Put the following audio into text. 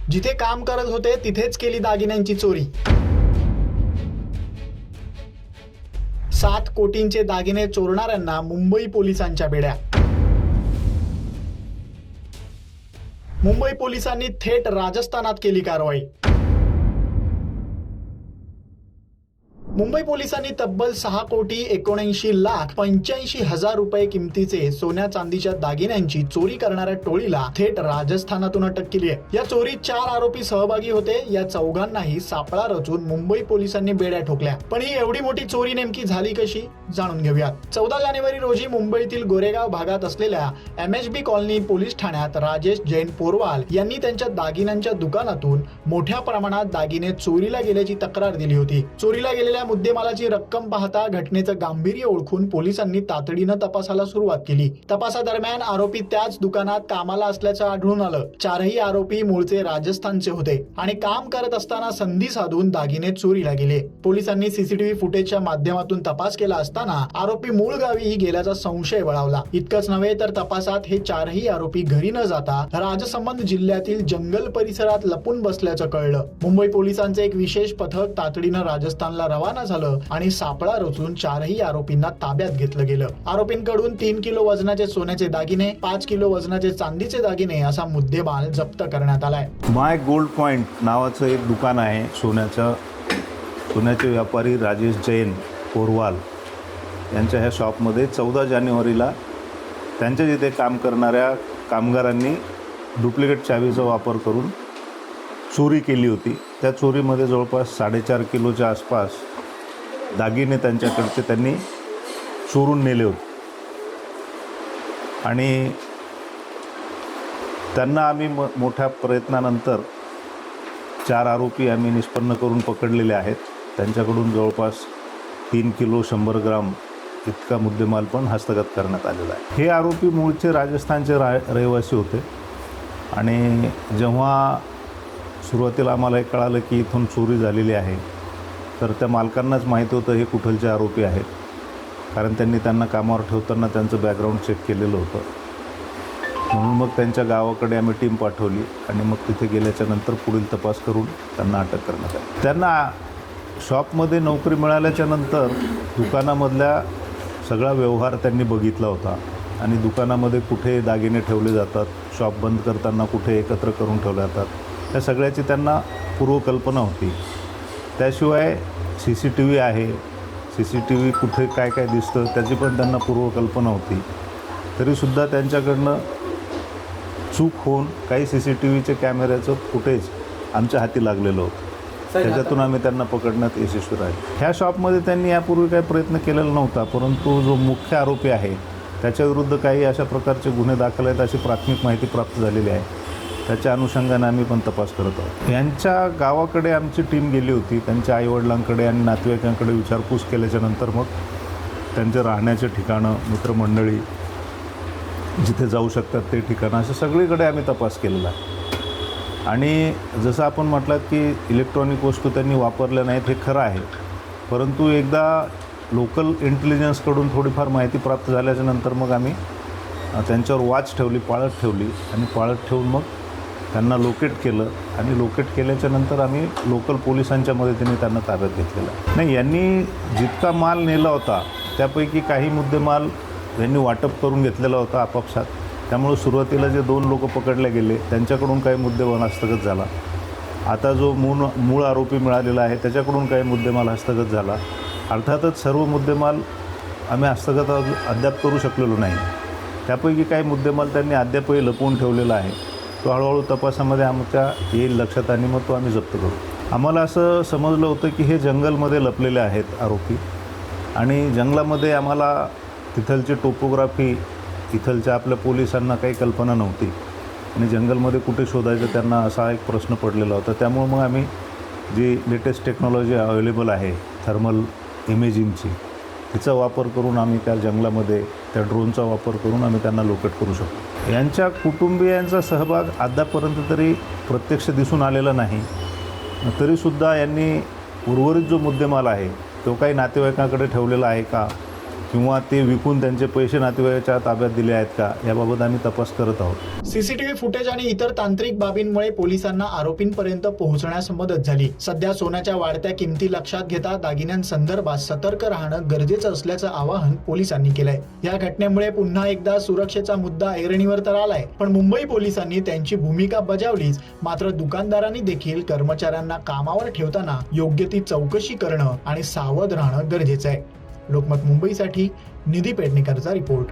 जिथे काम करत होते तिथेच केली दागिन्यांची चोरी। 7 कोटींचे दागिने चोरणाऱ्यांना मुंबई पोलिसांच्या बेड्या। मुंबई पोलिसांनी थेट राजस्थानात केली कारवाई। मुंबई पोलिसांनी तब्बल 6,79,85,000 रुपये किमतीचे सोन्या चांदीच्या दागिन्यांची चोरी करणाऱ्या टोळीला थेट राजस्थानातून अटक केली आहे। या चोरीत 4 आरोपी सहभागी होते। या चौघांनाही सापळा रचून मुंबई पोलिसांनी बेड्या ठोकल्या। पण ही एवढी मोठी चोरी नेमकी झाली कशी, जाणून घेऊयात। 14 जानेवारी रोजी मुंबईतील गोरेगाव भागात असलेल्या MHB कॉलनी पोलीस ठाण्यात राजेश जैन पोरवाल यांनी त्यांच्या दागिन्यांच्या दुकानातून मोठ्या प्रमाणात दागिने चोरीला गेल्याची तक्रार दिली होती। चोरीला गेलेल्या मुद्देमालाची रक्कम पाहता घटनेचं गांभीर्य ओळखून पोलिसांनी तातडीनं तपासाला सुरुवात केली। तपासादरम्यान आरोपी त्याच दुकानात कामाला असल्याचं आढळून आलं। 4ही आरोपी मूळचे राजस्थानचे होते आणि काम करत असताना संधी साधून दागिने चोरीला गेले। पोलिसांनी CCTV फुटेजच्या माध्यमातून तपास केला असताना आरोपी मूळ गावी गेल्याचा संशय बळावला। इतकंच नव्हे तर तपासात हे 4ही आरोपी घरी न जाता राजसमंद जिल्ह्यातील जंगल परिसरात लपून बसल्याचं कळलं। मुंबई पोलिसांचे एक विशेष पथक तातडीनं राजस्थानला रवाना झालं आणि सापळा रचून 4ही आरोपींना ताब्यात घेतलं गेलं। आरोपींकडून 3 किलो वजनाचे सोन्याचे दागिने, 5 किलो वजनाचे चांदीचे दागिने असा मुद्देमाल जप्त करण्यात आलाय। माय गोल्ड पॉइंट नावाचं एक दुकान आहे सोन्याचे व्यापारी राजेश जैन पोरवाल यांच्या ह्या शॉपमध्ये 14 जानेवारीला त्यांच्या जिथे काम करणाऱ्या कामगारांनी डुप्लिकेट चावीचा वापर करून चोरी केली होती। त्या चोरीमध्ये जवळपास 4.5 किलोच्या आसपास दागिने त्यांच्याकडचे त्यांनी चोरून नेले होते आणि त्यांना आम्ही मोठ्या प्रयत्नानंतर 4 आरोपी आम्ही निष्पन्न करून पकडलेले आहेत। त्यांच्याकडून जवळपास 3 किलो 100 ग्राम इतका मुद्देमाल पण हस्तगत करण्यात आलेला आहे। हे आरोपी मूळचे राजस्थानचे रहिवासी होते आणि जेव्हा सुरुवातीला आम्हाला हे कळालं की इथून चोरी झालेली आहे तर त्या मालकांनाच माहिती होतं हे कुठलचे आरोपी आहेत, कारण त्यांना कामावर ठेवताना त्यांचं बॅकग्राऊंड चेक केलेलं होतं। म्हणून मग त्यांच्या गावाकडे आम्ही टीम पाठवली आणि मग तिथे गेल्याच्या नंतर पुढील तपास करून त्यांना अटक करण्यात आली। त्यांना शॉपमध्ये नोकरी मिळाल्याच्या नंतर दुकानामधल्या सगळा व्यवहार त्यांनी बघितला होता आणि दुकानामध्ये कुठे दागिने ठेवले जातात, शॉप बंद करताना कुठे एकत्र करून ठेवले जातात, या सगळ्याची त्यांना पूर्वकल्पना होती। त्याशिवाय CCTV आहे, CCTV कुठे काय काय दिसतं त्याची पण त्यांना पूर्वकल्पना होती। तरीसुद्धा त्यांच्याकडनं चूक होऊन काही CCTVचे कॅमेऱ्याचं फुटेज आमच्या हाती लागलेलं होतं। त्याच्यातून आम्ही त्यांना पकडण्यात यशस्वी राहिलो। ह्या शॉपमध्ये त्यांनी यापूर्वी काही प्रयत्न केलेला नव्हता, परंतु जो मुख्य आरोपी आहे त्याच्याविरुद्ध काही अशा प्रकारचे गुन्हे दाखल आहेत अशी प्राथमिक माहिती प्राप्त झालेली आहे। त्याच्या अनुषंगाने आम्ही पण तपास करत आहोत। यांच्या गावाकडे आमची टीम गेली होती। त्यांच्या आईवडिलांकडे आणि नातेवाईकांकडे विचारपूस केल्याच्या नंतर मग त्यांचे राहण्याचे ठिकाणं, मित्रमंडळी जिथे जाऊ शकतात ते ठिकाणं, असं सगळीकडे आम्ही तपास केलेला आहे। आणि जसं आपण म्हटलं की इलेक्ट्रॉनिक वस्तू त्यांनी वापरल्या नाहीत हे खरं आहे, परंतु एकदा लोकल इंटेलिजन्सकडून थोडीफार माहिती प्राप्त झाल्याच्या नंतर मग आम्ही त्यांच्यावर वाच ठेवली, पाळत ठेवली आणि पाळत ठेवून मग त्यांना लोकेट केलं आणि लोकेट केल्याच्या नंतर आम्ही लोकल पोलिसांच्या मदतीने त्यांना ताब्यात घेतलेला नाही। यांनी जितका माल नेला होता त्यापैकी काही मुद्देमाल यांनी वाटप करून घेतलेला होता आपापसात। त्यामुळे सुरुवातीला जे 2 लोक पकडले गेले त्यांच्याकडून काही मुद्देमाल हस्तगत झाला। आता जो मूळ आरोपी मिळालेला आहे त्याच्याकडून काही मुद्देमाल हस्तगत झाला। अर्थातच सर्व मुद्देमाल आम्ही हस्तगत अद्याप करू शकलेलो नाही। त्यापैकी काही मुद्देमाल त्यांनी अद्यापही लपवून ठेवलेला आहे, तो हळूहळू तपासामध्ये आमच्या येईल लक्षात आणि मग तो आम्ही जप्त करू। आम्हाला असं समजलं होतं की हे जंगलमध्ये लपलेले आहेत आरोपी आणि जंगलामध्ये आम्हाला तिथलची टोपोग्राफी, इथलच्या आपल्या पोलिसांना काही कल्पना नव्हती आणि जंगलमध्ये कुठे शोधायचं त्यांना असा एक प्रश्न पडलेला होता। त्यामुळे मग आम्ही जी लेटेस्ट टेक्नॉलॉजी अवेलेबल आहे थर्मल इमेजिंगची, तिचा वापर करून आम्ही त्या जंगलामध्ये त्या ड्रोनचा वापर करून आम्ही त्यांना लोकेट करू शकतो। यांच्या कुटुंबियांचा सहभाग अद्यापर्यंत तरी प्रत्यक्ष दिसून आलेला नाही, तरीसुद्धा यांनी उर्वरित जो मुद्देमाल आहे तो काही नातेवाईकांकडे ठेवलेला आहे का किंवा ते विकून त्यांचे पैसे नातेवाईकाच्या ताब्यात दिले आहेत का, याबाबत आम्ही तपास करत आहोत. सीसीटीव्ही फुटेज आणि इतर तांत्रिक बाबींमुळे पोलिसांना आरोपींपर्यंत पोहोचण्यास मदत झाली. सध्या सोन्याच्या वाढत्या किमती लक्षात घेता दागिन्यांसंदर्भात सतर्क राहणं गरजेचं असल्याचं आवाहन पोलिसांनी केलंय. या घटनेमुळे पुन्हा एकदा सुरक्षेचा मुद्दा ऐरणीवर तर आलाय, पण मुंबई पोलिसांनी त्यांची भूमिका बजावलीच, मात्र दुकानदारांनी देखील कर्मचाऱ्यांना कामावर ठेवताना योग्य ती चौकशी करणं आणि सावध राहणं गरजेचं आहे. लोकमत मुंबईसाठी निधी पेडणेकरचा रिपोर्ट.